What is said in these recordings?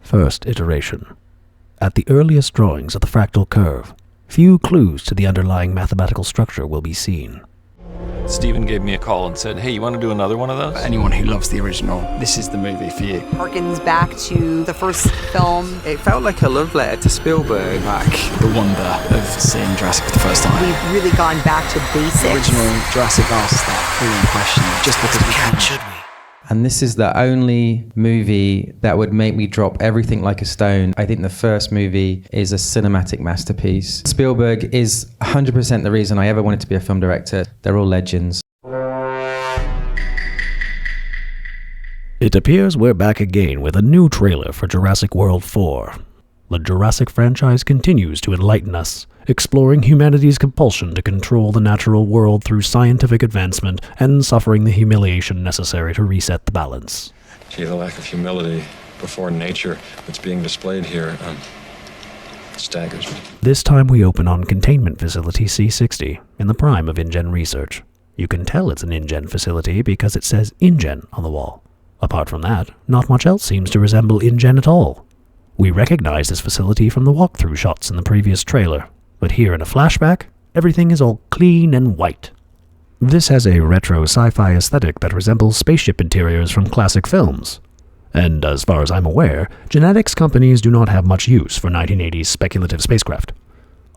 First iteration. At the earliest drawings of the fractal curve, few clues to the underlying mathematical structure will be seen. Steven gave me a call and said, hey, you want to do another one of those? For anyone who loves the original, this is the movie for you. Harkens back to the first film. It felt like a love letter to Spielberg. Like the wonder of seeing Jurassic for the first time. We've really gone back to basics. The original Jurassic asks that brilliant question, just because we captured me. And this is the only movie that would make me drop everything like a stone. I think the first movie is a cinematic masterpiece. Spielberg is 100% the reason I ever wanted to be a film director. They're all legends. It appears we're back again with a new trailer for Jurassic World 4. The Jurassic franchise continues to enlighten us, exploring humanity's compulsion to control the natural world through scientific advancement and suffering the humiliation necessary to reset the balance. Gee, the lack of humility before nature that's being displayed here staggers me. This time we open on Containment Facility C60, in the prime of InGen research. You can tell it's an InGen facility because it says InGen on the wall. Apart from that, not much else seems to resemble InGen at all. We recognize this facility from the walkthrough shots in the previous trailer, but here in a flashback, everything is all clean and white. This has a retro sci-fi aesthetic that resembles spaceship interiors from classic films. And as far as I'm aware, genetics companies do not have much use for 1980s speculative spacecraft.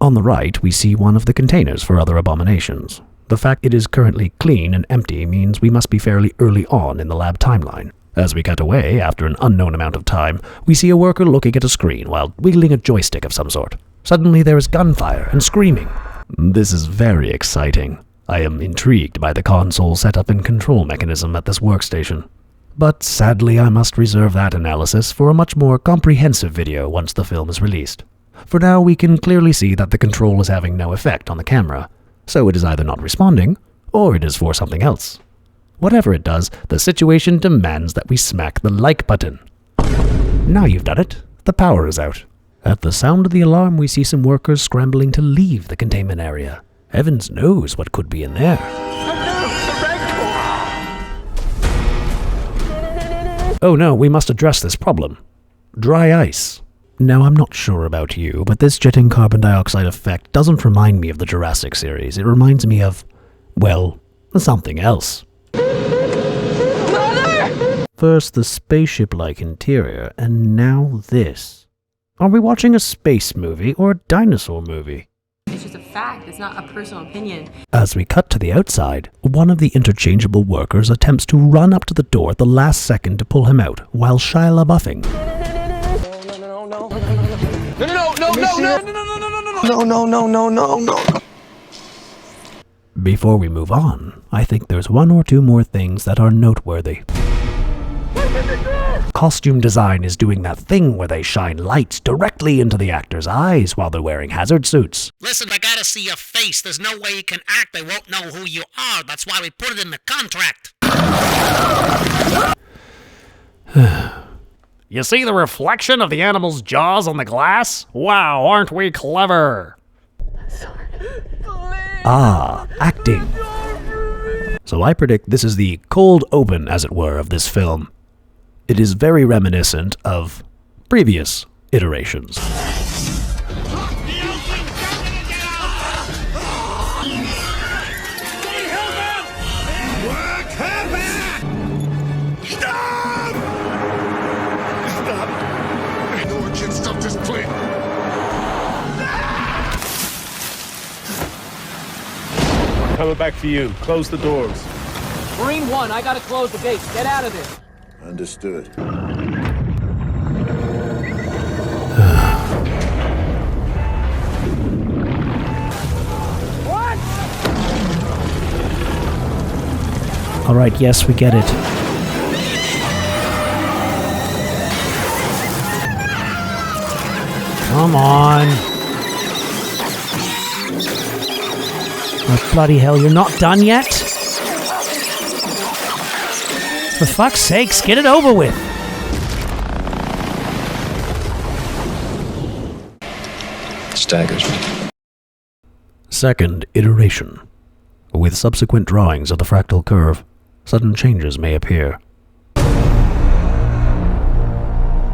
On the right, we see one of the containers for other abominations. The fact it is currently clean and empty means we must be fairly early on in the lab timeline. As we cut away, after an unknown amount of time, we see a worker looking at a screen while wiggling a joystick of some sort. Suddenly there is gunfire and screaming. This is very exciting. I am intrigued by the console setup and control mechanism at this workstation. But sadly I must reserve that analysis for a much more comprehensive video once the film is released. For now we can clearly see that the control is having no effect on the camera, so it is either not responding, or it is for something else. Whatever it does, the situation demands that we smack the like button. Now you've done it. The power is out. At the sound of the alarm, we see some workers scrambling to leave the containment area. Heavens knows what could be in there. Oh no, we must address this problem. Dry ice. Now, I'm not sure about you, but this jetting carbon dioxide effect doesn't remind me of the Jurassic series. It reminds me of, well, something else. First the spaceship-like interior, and now this. Are we watching a space movie or a dinosaur movie? It's just a fact, it's not a personal opinion. As we cut to the outside, one of the interchangeable workers attempts to run up to the door at the last second to pull him out, while Shia LaBeoufing. No. Before we move on, I think there's one or two more things that are noteworthy. Costume design is doing that thing where they shine lights directly into the actors' eyes while they're wearing hazard suits. Listen, I gotta see your face. There's no way you can act. They won't know who you are. That's why we put it in the contract. You see the reflection of the animal's jaws on the glass? Wow, aren't we clever? Ah, acting. So I predict this is the cold open, as it were, of this film. It is very reminiscent of previous iterations. Coming back for you. Close the doors. Marine 1, I gotta close the gates. Get out of there. Understood. What? All right, yes, we get it. Come on. Oh, bloody hell, you're not done yet? For fuck's sakes, get it over with. Staggers me. Second iteration. With subsequent drawings of the fractal curve, sudden changes may appear.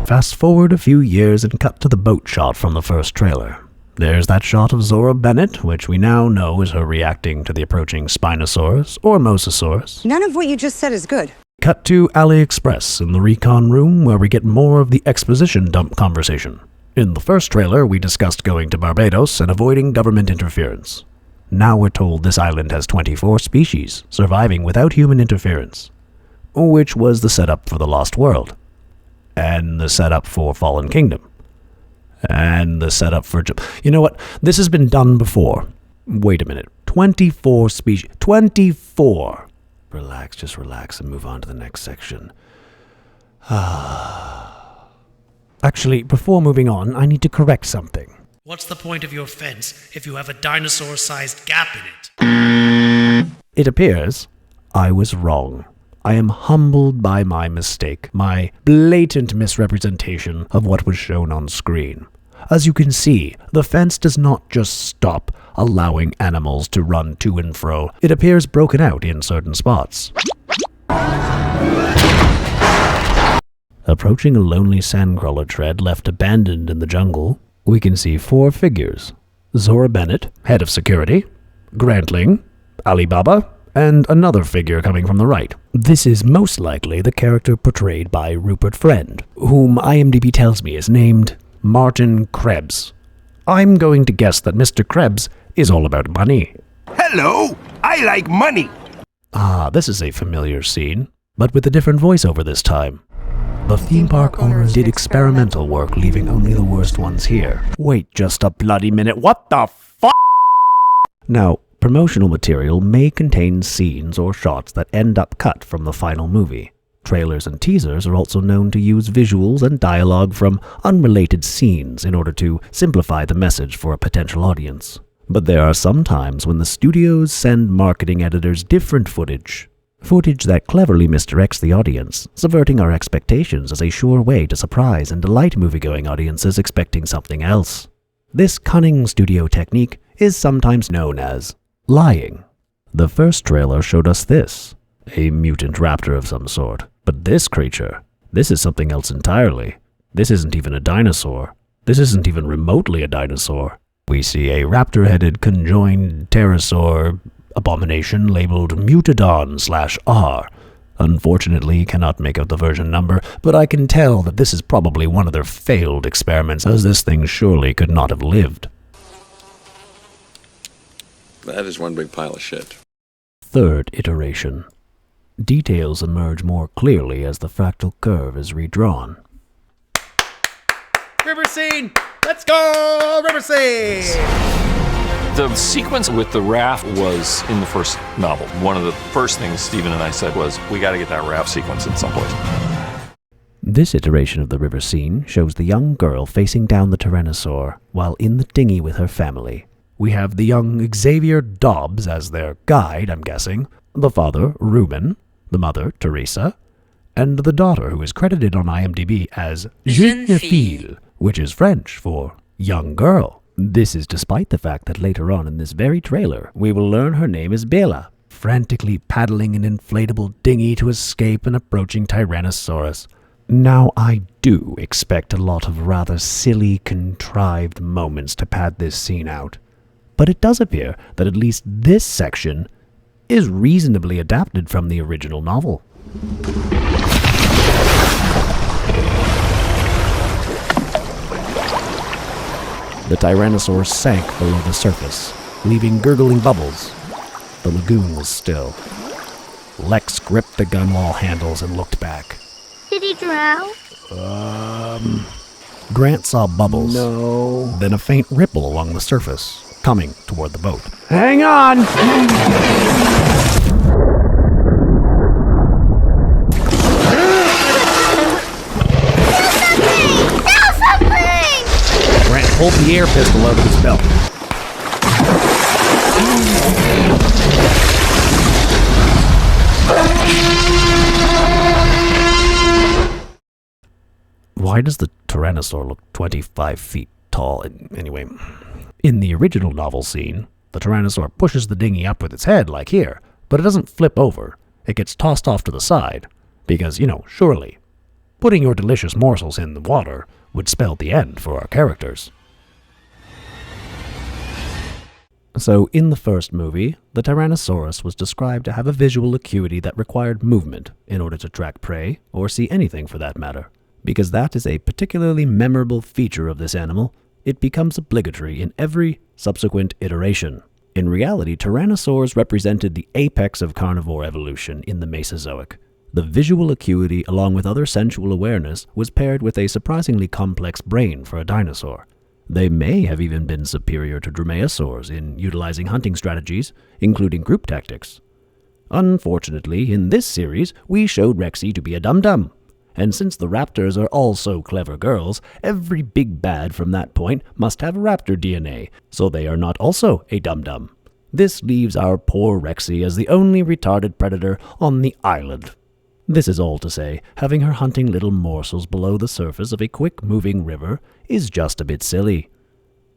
Fast forward a few years and cut to the boat shot from the first trailer. There's that shot of Zora Bennett, which we now know is her reacting to the approaching Spinosaurus or Mosasaurus. None of what you just said is good. Cut to AliExpress in the recon room where we get more of the exposition dump conversation. In the first trailer, we discussed going to Barbados and avoiding government interference. Now we're told this island has 24 species, surviving without human interference, which was the setup for The Lost World, and the setup for Fallen Kingdom, and the setup for... You know what? This has been done before. Wait a minute. 24 species. 24! Relax, just relax and move on to the next section. Actually, before moving on, I need to correct something. What's the point of your fence if you have a dinosaur-sized gap in it? It appears I was wrong. I am humbled by my mistake, my blatant misrepresentation of what was shown on screen. As you can see, the fence does not just stop allowing animals to run to and fro. It appears broken out in certain spots. Approaching a lonely sandcrawler tread left abandoned in the jungle, we can see 4 figures. Zora Bennett, head of security, Grantling, Alibaba, and another figure coming from the right. This is most likely the character portrayed by Rupert Friend, whom IMDb tells me is named Martin Krebs. I'm going to guess that Mr. Krebs is all about money. Hello! I like money! This is a familiar scene, but with a different voiceover this time. The theme park owners did experimental work, leaving only the worst ones here. Wait just a bloody minute, what the fuck? Now, promotional material may contain scenes or shots that end up cut from the final movie. Trailers and teasers are also known to use visuals and dialogue from unrelated scenes in order to simplify the message for a potential audience. But there are some times when the studios send marketing editors different footage. Footage that cleverly misdirects the audience, subverting our expectations as a sure way to surprise and delight moviegoing audiences expecting something else. This cunning studio technique is sometimes known as lying. The first trailer showed us this, a mutant raptor of some sort. But this creature, this is something else entirely. This isn't even a dinosaur. This isn't even remotely a dinosaur. We see a raptor-headed conjoined pterosaur abomination labeled Mutadon/R. Unfortunately, cannot make out the version number, but I can tell that this is probably one of their failed experiments, as this thing surely could not have lived. That is one big pile of shit. Third iteration. Details emerge more clearly as the fractal curve is redrawn. River scene! Let's go! River scene! The sequence with the raft was in the first novel. One of the first things Stephen and I said was, we got to get that raft sequence in someplace. This iteration of the river scene shows the young girl facing down the Tyrannosaur while in the dinghy with her family. We have the young Xavier Dobbs as their guide, I'm guessing, the father, Reuben, the mother, Teresa, and the daughter, who is credited on IMDb as Jeune Fille, which is French for young girl. This is despite the fact that later on in this very trailer, we will learn her name is Bela, frantically paddling an inflatable dinghy to escape an approaching Tyrannosaurus. Now, I do expect a lot of rather silly, contrived moments to pad this scene out, but it does appear that at least this section is reasonably adapted from the original novel. The Tyrannosaur sank below the surface, leaving gurgling bubbles. The lagoon was still. Lex gripped the gunwale handles and looked back. Did he drown? Grant saw bubbles. No. Then a faint ripple along the surface, coming toward the boat. Hang on! Grant pulled the air pistol out of his belt. Why does the Tyrannosaur look 25 feet tall? Anyway, in the original novel scene, the Tyrannosaur pushes the dinghy up with its head, like here, but it doesn't flip over. It gets tossed off to the side, because, surely, Putting your delicious morsels in the water would spell the end for our characters. So, in the first movie, the Tyrannosaurus was described to have a visual acuity that required movement in order to track prey, or see anything for that matter. Because that is a particularly memorable feature of this animal, it becomes obligatory in every subsequent iteration. In reality, tyrannosaurs represented the apex of carnivore evolution in the Mesozoic. The visual acuity, along with other sensual awareness, was paired with a surprisingly complex brain for a dinosaur. They may have even been superior to dromaeosaurs in utilizing hunting strategies, including group tactics. Unfortunately, in this series, we showed Rexy to be a dum-dum. And since the raptors are all so clever girls, every big bad from that point must have raptor DNA, so they are not also a dum-dum. This leaves our poor Rexy as the only retarded predator on the island. This is all to say, having her hunting little morsels below the surface of a quick-moving river is just a bit silly.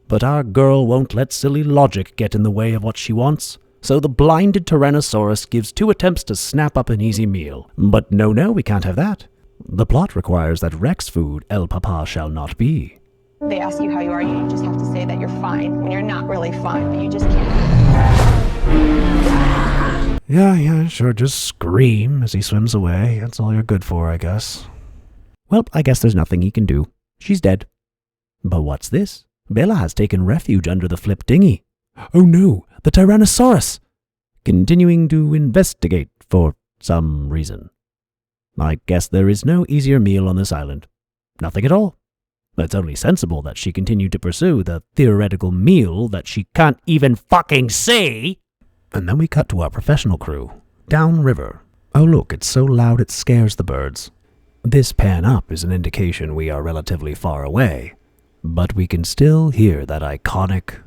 But our girl won't let silly logic get in the way of what she wants, so the blinded Tyrannosaurus gives 2 attempts to snap up an easy meal. But no, we can't have that. The plot requires that Rex food El Papa shall not be. They ask you how you are, you just have to say that you're fine when you're not really fine, but you just can't. Yeah, sure, just scream as he swims away. That's all you're good for, I guess. Well, I guess there's nothing he can do. She's dead. But what's this? Bella has taken refuge under the flip dinghy. Oh no, the Tyrannosaurus! Continuing to investigate for some reason. I guess there is no easier meal on this island. Nothing at all. It's only sensible that she continued to pursue the theoretical meal that she can't even fucking see. And then we cut to our professional crew, downriver. Oh look, it's so loud it scares the birds. This pan up is an indication we are relatively far away, but we can still hear that iconic...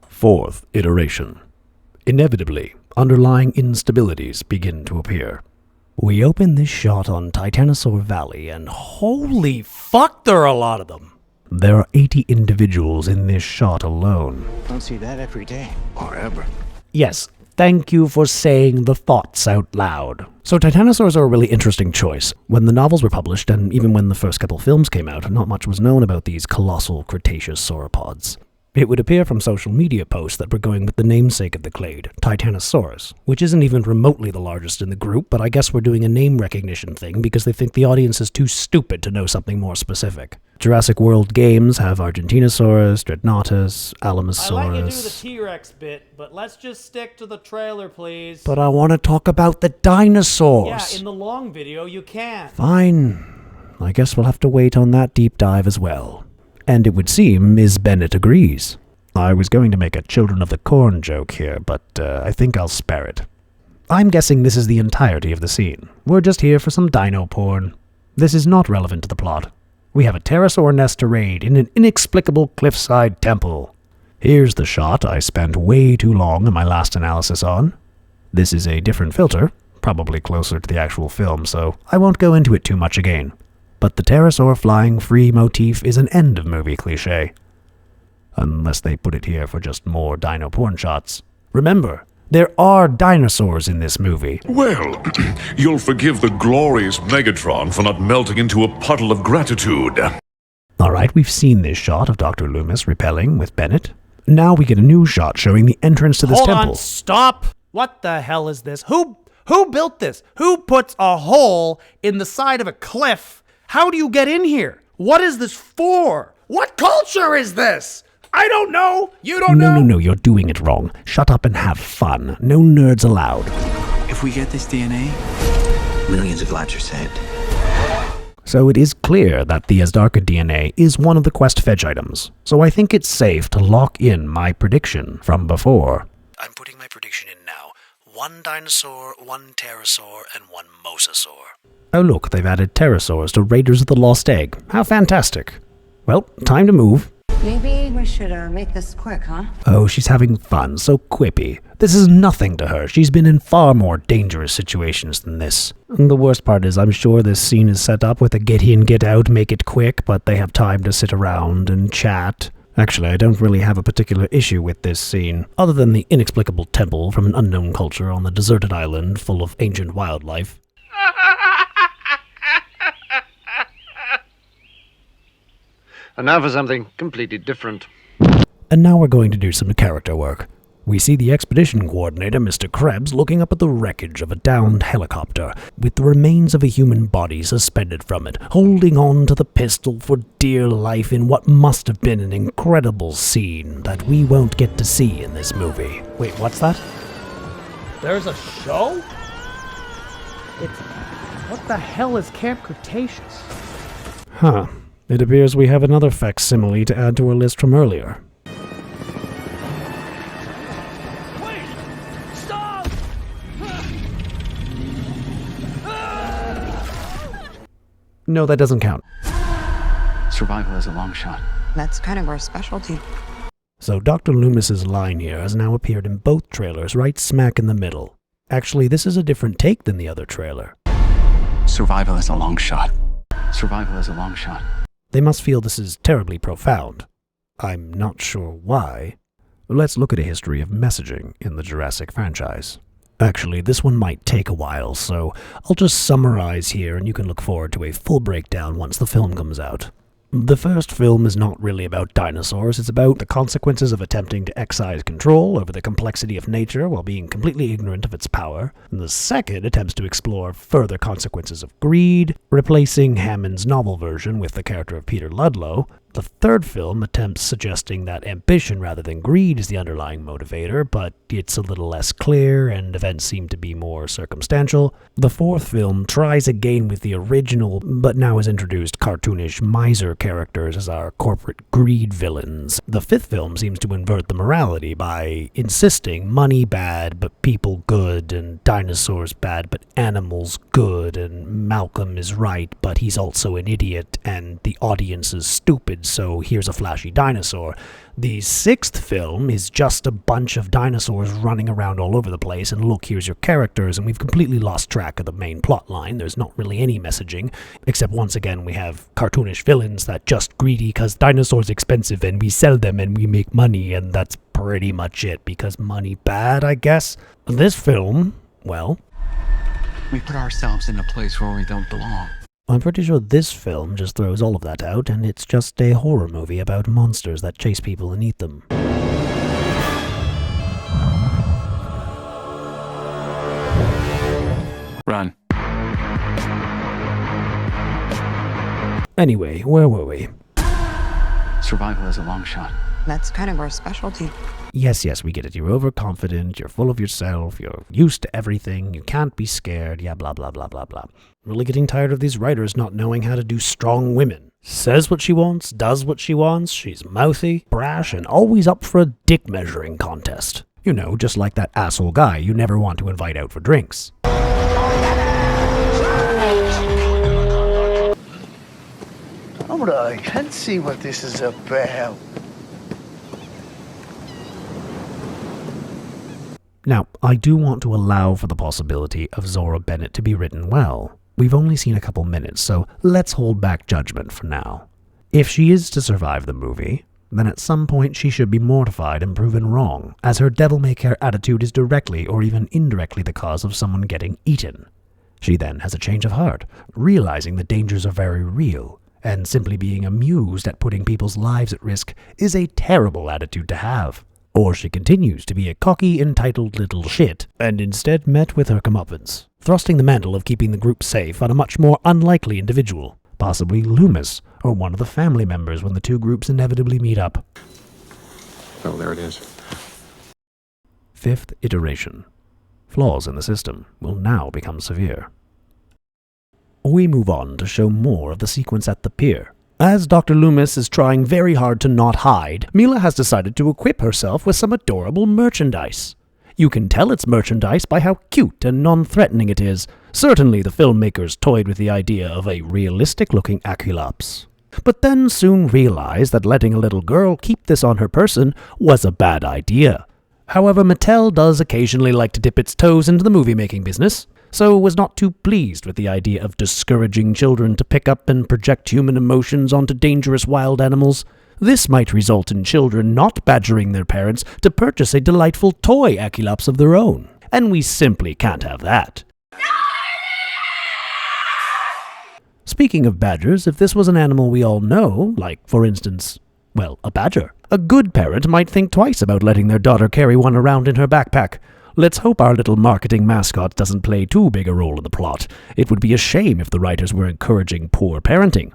Fourth iteration. Inevitably, underlying instabilities begin to appear. We open this shot on Titanosaur Valley, and holy fuck, there are a lot of them! There are 80 individuals in this shot alone. Don't see that every day, or ever. Yes, thank you for saying the thoughts out loud. So Titanosaurs are a really interesting choice. When the novels were published, and even when the first couple films came out, not much was known about these colossal Cretaceous sauropods. It would appear from social media posts that we're going with the namesake of the clade, Titanosaurus, which isn't even remotely the largest in the group, but I guess we're doing a name recognition thing because they think the audience is too stupid to know something more specific. Jurassic World games have Argentinosaurus, Dreadnoughtus, Alamosaurus... I let you do the T-Rex bit, but let's just stick to the trailer, please. But I want to talk about the dinosaurs! Yeah, in the long video you can. Fine. I guess we'll have to wait on that deep dive as well. And it would seem Ms. Bennett agrees. I was going to make a Children of the Corn joke here, but I think I'll spare it. I'm guessing this is the entirety of the scene. We're just here for some dino porn. This is not relevant to the plot. We have a pterosaur nest to raid in an inexplicable cliffside temple. Here's the shot I spent way too long in my last analysis on. This is a different filter, probably closer to the actual film, so I won't go into it too much again. But the pterosaur flying free motif is an end-of-movie cliché. Unless they put it here for just more dino porn shots. Remember, there are dinosaurs in this movie. Well, you'll forgive the glorious Megatron for not melting into a puddle of gratitude. Alright, we've seen this shot of Dr. Loomis repelling with Bennett. Now we get a new shot showing the entrance to this temple. Hold on, stop! What the hell is this? Who built this? Who puts a hole in the side of a cliff? How do you get in here? What is this for? What culture is this? I don't know. You don't know. No, you're doing it wrong. Shut up and have fun. No nerds allowed. If we get this DNA, millions of lives are saved. So it is clear that the Asdarka DNA is one of the quest fetch items. So I think it's safe to lock in my prediction from before. I'm putting my prediction in now. 1 dinosaur, 1 pterosaur, and 1 mosasaur. Oh look, they've added pterosaurs to Raiders of the Lost Egg. How fantastic. Well, time to move. Maybe we should make this quick, huh? Oh, she's having fun, so quippy. This is nothing to her. She's been in far more dangerous situations than this. And the worst part is I'm sure this scene is set up with a get in, get out, make it quick, but they have time to sit around and chat Actually, I don't really have a particular issue with this scene, other than the inexplicable temple from an unknown culture on the deserted island full of ancient wildlife. And now for something completely different. And now we're going to do some character work. We see the expedition coordinator, Mr. Krebs, looking up at the wreckage of a downed helicopter, with the remains of a human body suspended from it, holding on to the pistol for dear life in what must have been an incredible scene that we won't get to see in this movie. Wait, what's that? There's a show? What the hell is Camp Cretaceous? Huh. It appears we have another facsimile to add to our list from earlier. No, that doesn't count. Survival is a long shot. That's kind of our specialty. So Dr. Loomis's line here has now appeared in both trailers right smack in the middle. Actually, this is a different take than the other trailer. Survival is a long shot. Survival is a long shot. They must feel this is terribly profound. I'm not sure why. Let's look at a history of messaging in the Jurassic franchise. Actually, this one might take a while, so I'll just summarize here and you can look forward to a full breakdown once the film comes out. The first film is not really about dinosaurs, it's about the consequences of attempting to exercise control over the complexity of nature while being completely ignorant of its power. And the second attempts to explore further consequences of greed, replacing Hammond's novel version with the character of Peter Ludlow. The third film attempts suggesting that ambition rather than greed is the underlying motivator, but it's a little less clear and events seem to be more circumstantial. The fourth film tries again with the original, but now has introduced cartoonish miser characters as our corporate greed villains. The fifth film seems to invert the morality by insisting money bad but people good, and dinosaurs bad but animals good, and Malcolm is right but he's also an idiot, and the audience is stupid, so here's a flashy dinosaur. The sixth film is just a bunch of dinosaurs running around all over the place, and look, here's your characters, and we've completely lost track of the main plot line. There's not really any messaging, except once again we have cartoonish villains that just greedy because dinosaurs expensive and we sell them and we make money, and that's pretty much it, because money bad, I guess. This film, well, we put ourselves in a place where we don't belong. I'm pretty sure this film just throws all of that out, and it's just a horror movie about monsters that chase people and eat them. Run. Anyway, where were we? Survival is a long shot. That's kind of our specialty. Yes, we get it. You're overconfident, you're full of yourself, you're used to everything, you can't be scared, yeah, blah, blah, blah, blah, blah. Really getting tired of these writers not knowing how to do strong women. Says what she wants, does what she wants, she's mouthy, brash, and always up for a dick measuring contest. You know, just like that asshole guy you never want to invite out for drinks. I can't see what this is about. Now, I do want to allow for the possibility of Zora Bennett to be written well. We've only seen a couple minutes, so let's hold back judgment for now. If she is to survive the movie, then at some point she should be mortified and proven wrong, as her devil-may-care attitude is directly or even indirectly the cause of someone getting eaten. She then has a change of heart, realizing the dangers are very real, and simply being amused at putting people's lives at risk is a terrible attitude to have. Or she continues to be a cocky, entitled little shit, and instead met with her comeuppance, thrusting the mantle of keeping the group safe on a much more unlikely individual, possibly Loomis, or one of the family members when the two groups inevitably meet up. Oh, there it is. Fifth iteration. Flaws in the system will now become severe. We move on to show more of the sequence at the pier. As Dr. Loomis is trying very hard to not hide, Mila has decided to equip herself with some adorable merchandise. You can tell it's merchandise by how cute and non-threatening it is. Certainly the filmmakers toyed with the idea of a realistic-looking Aculops. But then soon realized that letting a little girl keep this on her person was a bad idea. However, Mattel does occasionally like to dip its toes into the movie-making business, so was not too pleased with the idea of discouraging children to pick up and project human emotions onto dangerous wild animals. This might result in children not badgering their parents to purchase a delightful toy Aculops of their own, and we simply can't have that. Speaking of badgers, if this was an animal we all know, like, for instance, well, a badger, a good parent might think twice about letting their daughter carry one around in her backpack. Let's hope our little marketing mascot doesn't play too big a role in the plot. It would be a shame if the writers were encouraging poor parenting.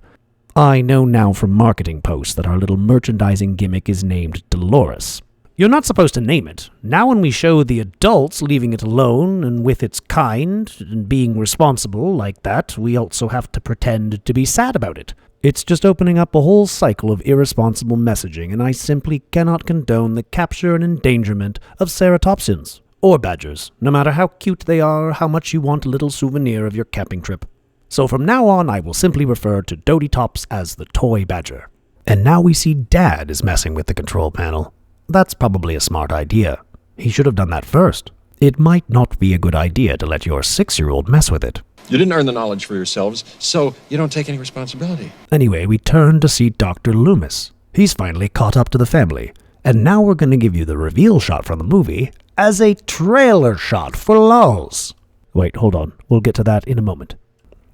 I know now from marketing posts that our little merchandising gimmick is named Dolores. You're not supposed to name it. Now when we show the adults leaving it alone and with its kind and being responsible like that, we also have to pretend to be sad about it. It's just opening up a whole cycle of irresponsible messaging, and I simply cannot condone the capture and endangerment of ceratopsians, or badgers, no matter how cute they are or how much you want a little souvenir of your camping trip. So from now on, I will simply refer to Dodie Tops as the toy badger. And now we see Dad is messing with the control panel. That's probably a smart idea. He should have done that first. It might not be a good idea to let your 6-year-old mess with it. You didn't earn the knowledge for yourselves, so you don't take any responsibility. Anyway, we turn to see Dr. Loomis. He's finally caught up to the family. And now we're going to give you the reveal shot from the movie as a trailer shot for lulz. Wait, hold on. We'll get to that in a moment.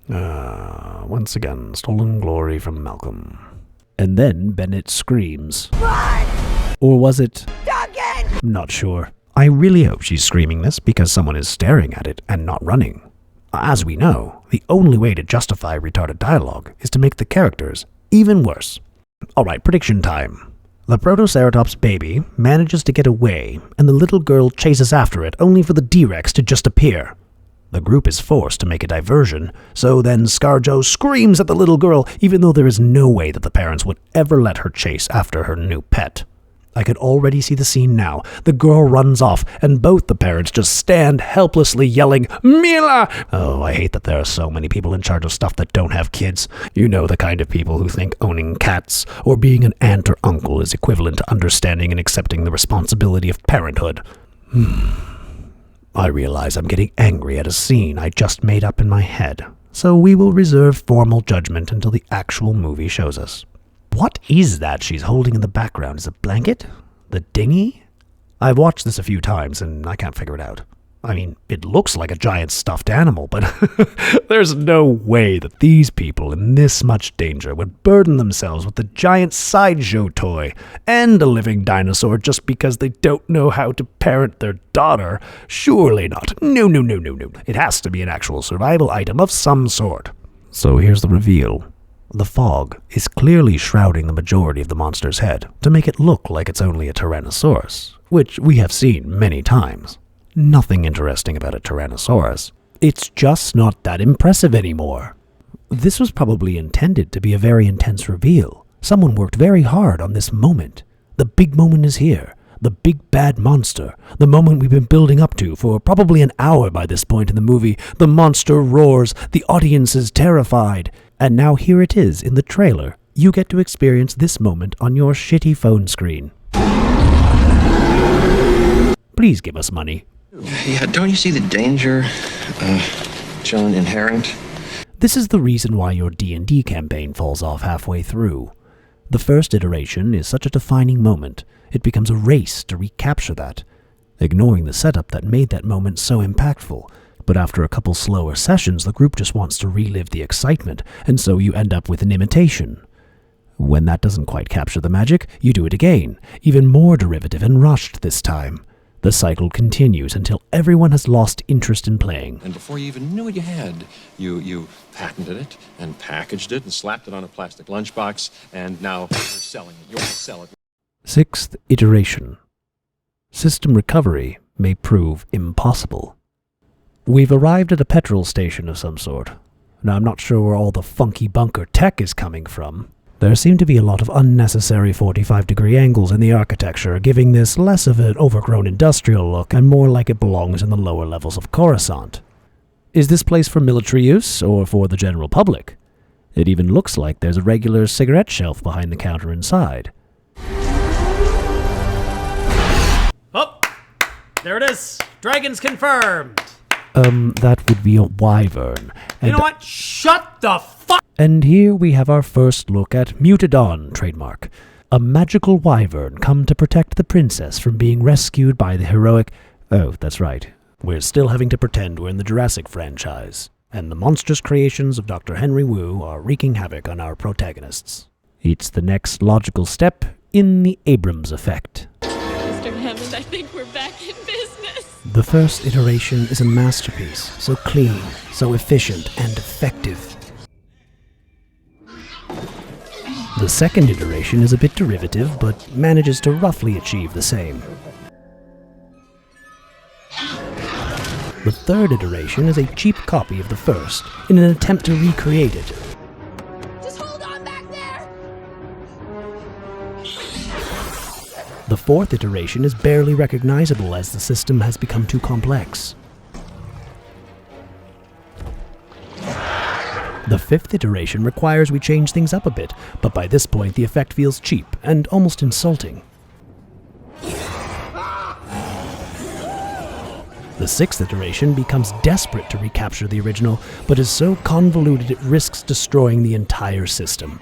Once again, stolen glory from Malcolm. And then Bennett screams. Run! Or was it? Duncan! Not sure. I really hope she's screaming this because someone is staring at it and not running. As we know, the only way to justify retarded dialogue is to make the characters even worse. Alright, prediction time. The Protoceratops baby manages to get away, and the little girl chases after it only for the D-Rex to just appear. The group is forced to make a diversion, so then ScarJo screams at the little girl, even though there is no way that the parents would ever let her chase after her new pet. I could already see the scene now. The girl runs off, and both the parents just stand helplessly yelling, Mila! Oh, I hate that there are so many people in charge of stuff that don't have kids. You know, the kind of people who think owning cats or being an aunt or uncle is equivalent to understanding and accepting the responsibility of parenthood. I realize I'm getting angry at a scene I just made up in my head, so we will reserve formal judgment until the actual movie shows us. What is that she's holding in the background? Is it a blanket? The dinghy? I've watched this a few times and I can't figure it out. I mean, it looks like a giant stuffed animal, but there's no way that these people in this much danger would burden themselves with a giant sideshow toy and a living dinosaur just because they don't know how to parent their daughter. Surely not. No. It has to be an actual survival item of some sort. So here's the reveal. The fog is clearly shrouding the majority of the monster's head to make it look like it's only a Tyrannosaurus, which we have seen many times. Nothing interesting about a Tyrannosaurus. It's just not that impressive anymore. This was probably intended to be a very intense reveal. Someone worked very hard on this moment. The big moment is here. The big bad monster. The moment we've been building up to for probably an hour by this point in the movie. The monster roars. The audience is terrified. And now here it is in the trailer. You get to experience this moment on your shitty phone screen. Please give us money. Yeah, don't you see the danger, John, inherent? This is the reason why your D&D campaign falls off halfway through. The first iteration is such a defining moment. It becomes a race to recapture that, ignoring the setup that made that moment so impactful. But after a couple slower sessions, the group just wants to relive the excitement, and so you end up with an imitation. When that doesn't quite capture the magic, you do it again, even more derivative and rushed this time. The cycle continues until everyone has lost interest in playing. And before you even knew what you had, you patented it and packaged it and slapped it on a plastic lunchbox, and now you're selling it. You want to sell it. Sixth iteration. System recovery may prove impossible. We've arrived at a petrol station of some sort. Now, I'm not sure where all the funky bunker tech is coming from. There seem to be a lot of unnecessary 45-degree angles in the architecture, giving this less of an overgrown industrial look and more like it belongs in the lower levels of Coruscant. Is this place for military use or for the general public? It even looks like there's a regular cigarette shelf behind the counter inside. Oh, there it is. Dragons confirmed. That would be a wyvern. You know what? Shut the fuck! And here we have our first look at Mutadon trademark. a magical wyvern come to protect the princess from being rescued by the heroic... Oh, that's right. We're still having to pretend we're in the Jurassic franchise, and the monstrous creations of Dr. Henry Wu are wreaking havoc on our protagonists. It's the next logical step in the Abrams effect. Mr. Hammond, I think we're back in business. The first iteration is a masterpiece, so clean, so efficient, and effective. The second iteration is a bit derivative, but manages to roughly achieve the same. The third iteration is a cheap copy of the first, in an attempt to recreate it. Just hold on back there! The fourth iteration is barely recognizable as the system has become too complex. The fifth iteration requires we change things up a bit, but by this point the effect feels cheap and almost insulting. The sixth iteration becomes desperate to recapture the original, but is so convoluted it risks destroying the entire system.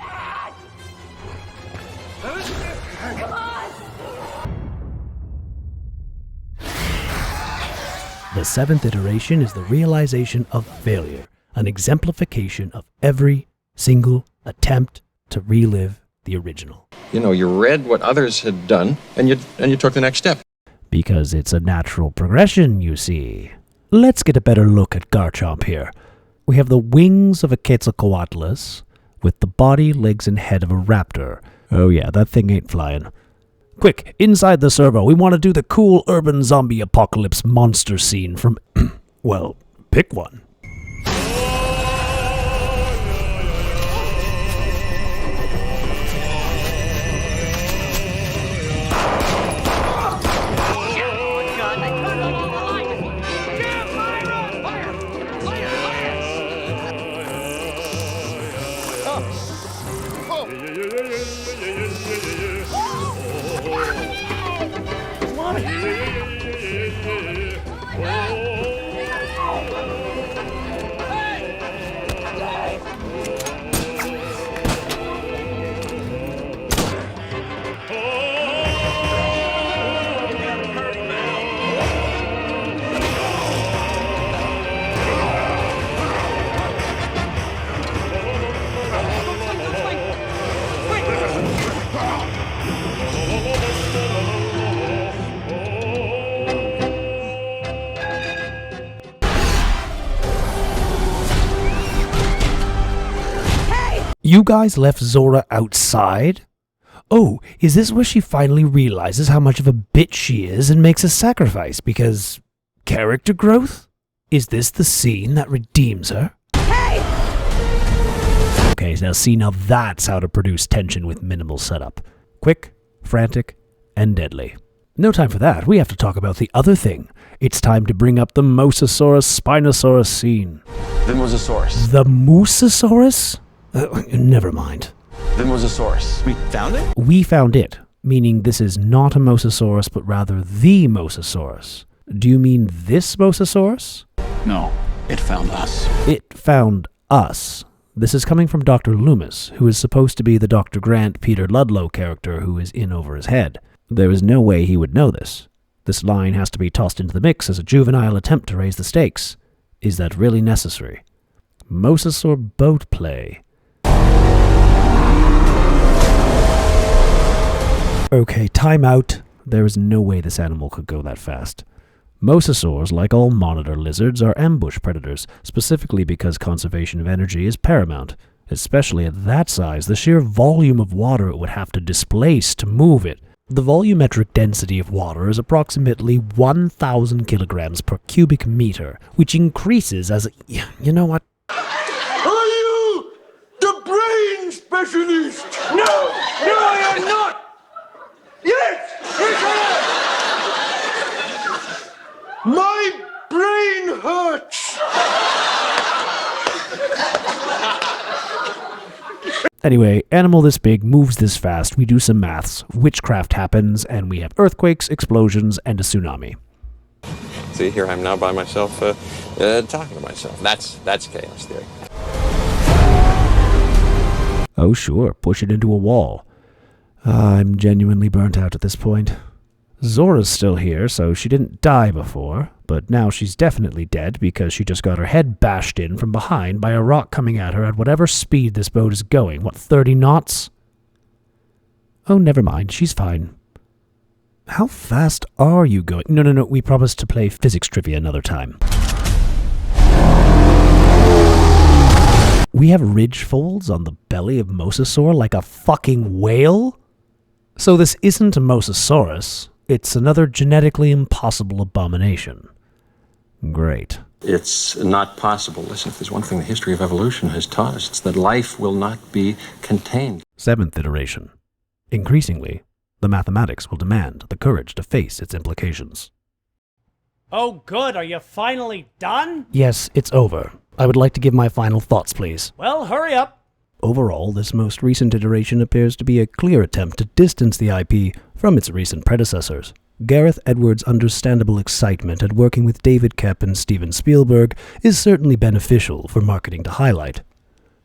The seventh iteration is the realization of failure, an exemplification of every single attempt to relive the original. You know, you read what others had done, and you took the next step. Because it's a natural progression, you see. Let's get a better look at Garchomp here. We have the wings of a Quetzalcoatlus, with the body, legs, and head of a raptor. Oh yeah, that thing ain't flying. Quick, inside the servo, we want to do the cool urban zombie apocalypse monster scene from... well, pick one. You guys left Zora outside? Oh, is this where she finally realizes how much of a bitch she is and makes a sacrifice because... character growth? Is this the scene that redeems her? Hey! Okay, now that's how to produce tension with minimal setup. Quick, frantic, and deadly. No time for that, we have to talk about the other thing. It's time to bring up the Mosasaurus Spinosaurus scene. The Mosasaurus. The Mosasaurus? Never mind. The Mosasaurus. We found it? We found it, meaning this is not a Mosasaurus, but rather the Mosasaurus. Do you mean this Mosasaurus? No, it found us. It found us. This is coming from Dr. Loomis, who is supposed to be the Dr. Grant Peter Ludlow character who is in over his head. There is no way he would know this. This line has to be tossed into the mix as a juvenile attempt to raise the stakes. Is that really necessary? Mosasaur boat play. Okay, time out. There is no way this animal could go that fast. Mosasaurs, like all monitor lizards, are ambush predators, specifically because conservation of energy is paramount. Especially at that size, the sheer volume of water it would have to displace to move it. The volumetric density of water is approximately 1,000 kilograms per cubic meter, which increases as... You know what? Are you the brain specialist? No! No, I am not! Yes! Yes, I am! My brain hurts! Anyway, animal this big moves this fast, we do some maths, witchcraft happens, and we have earthquakes, explosions, and a tsunami. See, here I'm now by myself, talking to myself. That's chaos theory. Oh sure, push it into a wall. I'm genuinely burnt out at this point. Zora's still here, so she didn't die before, but now she's definitely dead because she just got her head bashed in from behind by a rock coming at her at whatever speed this boat is going. What, 30 knots? Oh, never mind, she's fine. How fast are you going? No, we promised to play physics trivia another time. We have ridge folds on the belly of Mosasaur like a fucking whale? So this isn't a Mosasaurus. It's another genetically impossible abomination. Great. It's not possible. Listen, if there's one thing the history of evolution has taught us, it's that life will not be contained. 7th iteration. Increasingly, the mathematics will demand the courage to face its implications. Oh, good. Are you finally done? Yes, it's over. I would like to give my final thoughts, please. Well, hurry up. Overall, this most recent iteration appears to be a clear attempt to distance the IP from its recent predecessors. Gareth Edwards' understandable excitement at working with David Koepp and Steven Spielberg is certainly beneficial for marketing to highlight.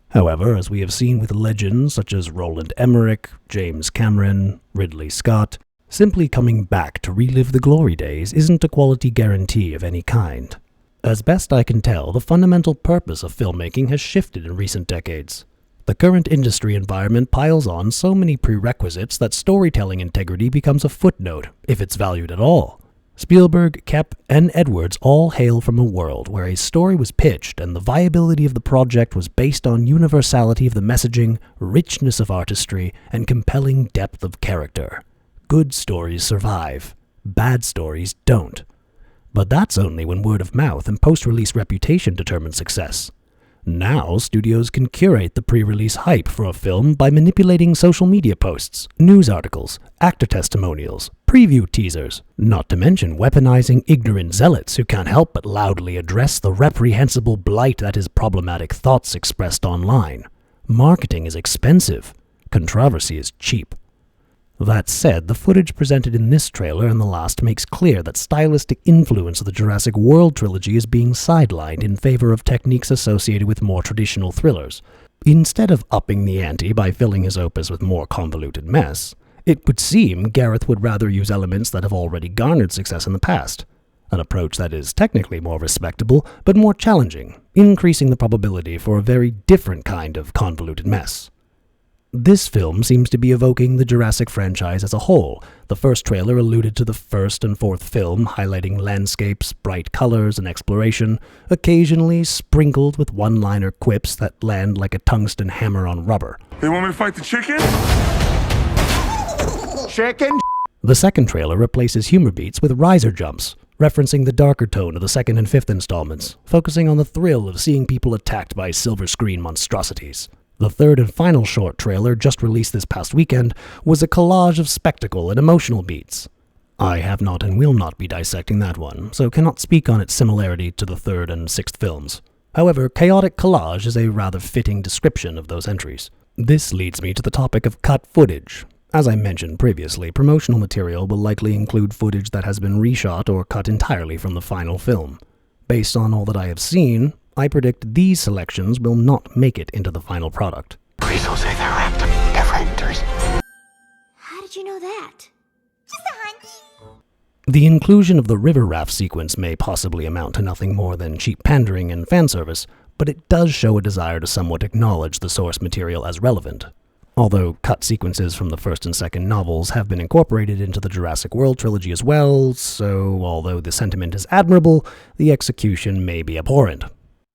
However, as we have seen with legends such as Roland Emmerich, James Cameron, Ridley Scott, simply coming back to relive the glory days isn't a quality guarantee of any kind. As best I can tell, the fundamental purpose of filmmaking has shifted in recent decades. The current industry environment piles on so many prerequisites that storytelling integrity becomes a footnote, if it's valued at all. Spielberg, Koepp, and Edwards all hail from a world where a story was pitched and the viability of the project was based on universality of the messaging, richness of artistry, and compelling depth of character. Good stories survive. Bad stories don't. But that's only when word of mouth and post-release reputation determine success. Now, studios can curate the pre-release hype for a film by manipulating social media posts, news articles, actor testimonials, preview teasers, not to mention weaponizing ignorant zealots who can't help but loudly address the reprehensible blight that is problematic thoughts expressed online. Marketing is expensive. Controversy is cheap. That said, the footage presented in this trailer and the last makes clear that stylistic influence of the Jurassic World trilogy is being sidelined in favor of techniques associated with more traditional thrillers. Instead of upping the ante by filling his opus with more convoluted mess, it would seem Gareth would rather use elements that have already garnered success in the past. An approach that is technically more respectable, but more challenging, increasing the probability for a very different kind of convoluted mess. This film seems to be evoking the Jurassic franchise as a whole. The first trailer alluded to the first and fourth film, highlighting landscapes, bright colors, and exploration, occasionally sprinkled with one-liner quips that land like a tungsten hammer on rubber. They want me to fight the chicken? Chicken? The second trailer replaces humor beats with riser jumps, referencing the darker tone of the second and fifth installments, focusing on the thrill of seeing people attacked by silver screen monstrosities. The third and final short trailer, just released this past weekend, was a collage of spectacle and emotional beats. I have not and will not be dissecting that one, so cannot speak on its similarity to the third and sixth films. However, chaotic collage is a rather fitting description of those entries. This leads me to the topic of cut footage. As I mentioned previously, promotional material will likely include footage that has been reshot or cut entirely from the final film. Based on all that I have seen, I predict these selections will not make it into the final product. Please don't say they're wrapped up characters. How did you know that? Just a hunch. The inclusion of the river raft sequence may possibly amount to nothing more than cheap pandering and fan service, but it does show a desire to somewhat acknowledge the source material as relevant. Although cut sequences from the first and second novels have been incorporated into the Jurassic World trilogy as well, so although the sentiment is admirable, the execution may be abhorrent.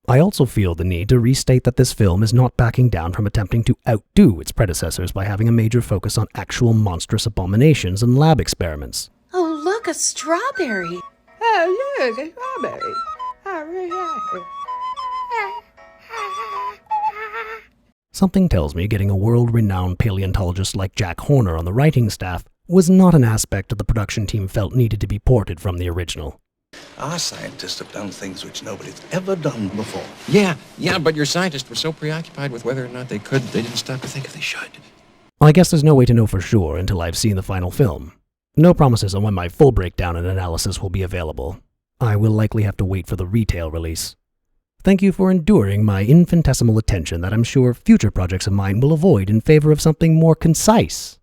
I also feel the need to restate that this film is not backing down from attempting to outdo its predecessors by having a major focus on actual monstrous abominations and lab experiments. Oh, look, a strawberry. Oh, look, a strawberry. I really like it. Something tells me getting a world-renowned paleontologist like Jack Horner on the writing staff was not an aspect of the production team felt needed to be ported from the original. Our scientists have done things which nobody's ever done before. Yeah, but your scientists were so preoccupied with whether or not they could, they didn't stop to think if they should. I guess there's no way to know for sure until I've seen the final film. No promises on when my full breakdown and analysis will be available. I will likely have to wait for the retail release. Thank you for enduring my infinitesimal attention that I'm sure future projects of mine will avoid in favor of something more concise.